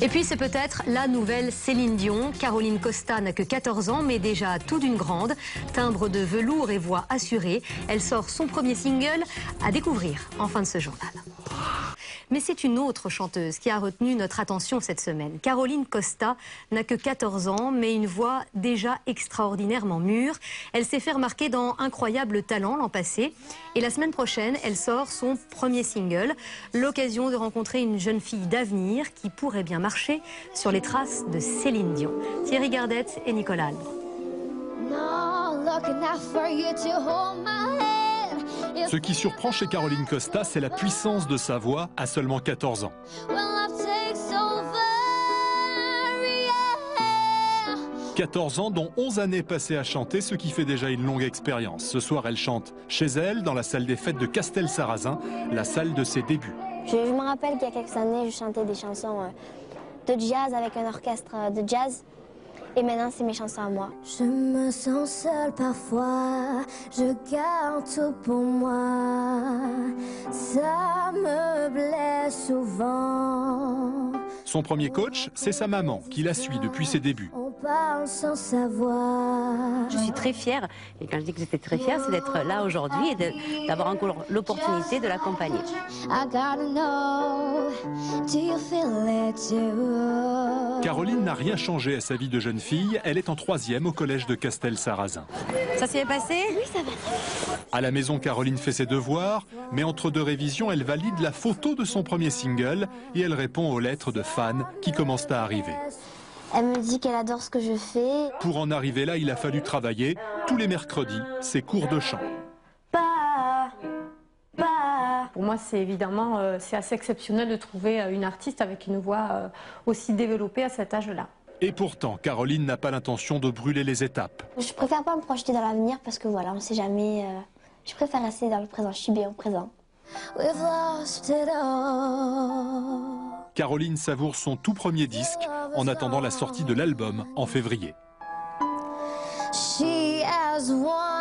Et puis c'est peut-être la nouvelle Céline Dion. Caroline Costa n'a que 14 ans mais déjà tout d'une grande. Timbre de velours et voix assurée. Elle sort son premier single à découvrir en fin de ce journal. Mais c'est une autre chanteuse qui a retenu notre attention cette semaine. Caroline Costa n'a que 14 ans, mais une voix déjà extraordinairement mûre. Elle s'est fait remarquer dans Incroyable Talent l'an passé. Et la semaine prochaine, elle sort son premier single. L'occasion de rencontrer une jeune fille d'avenir qui pourrait bien marcher sur les traces de Céline Dion. Thierry Gardette et Nicolas Alban. Ce qui surprend chez Caroline Costa, c'est la puissance de sa voix à seulement 14 ans. 14 ans, dont 11 années passées à chanter, ce qui fait déjà une longue expérience. Ce soir, elle chante chez elle, dans la salle des fêtes de Castel-Sarrazin, la salle de ses débuts. Je me rappelle qu'il y a quelques années, je chantais des chansons de jazz avec un orchestre de jazz. Et maintenant, c'est mes chansons à moi. Je me sens seule parfois, je garde tout pour moi. Ça me blesse souvent. Son premier coach, c'est sa maman, qui la suit depuis ses débuts. On parle sans savoir. Je suis très fière, et quand je dis que j'étais très fière, c'est d'être là aujourd'hui et d'avoir encore l'opportunité de l'accompagner. Caroline n'a rien changé à sa vie de jeune fille. Elle est en 3e au collège de Castel-Sarrazin. Ça s'est passé? Oui, ça va. À la maison, Caroline fait ses devoirs, mais entre deux révisions, elle valide la photo de son premier single et elle répond aux lettres de fans qui commencent à arriver. Elle me dit qu'elle adore ce que je fais. Pour en arriver là, il a fallu travailler tous les mercredis ses cours de chant. Pour moi, c'est évidemment c'est assez exceptionnel de trouver une artiste avec une voix aussi développée à cet âge-là. Et pourtant, Caroline n'a pas l'intention de brûler les étapes. Je préfère pas me projeter dans l'avenir parce que voilà, on sait jamais. Je préfère rester dans le présent. Je suis bien au présent. Caroline savoure son tout premier disque en attendant la sortie de l'album en février. She has won.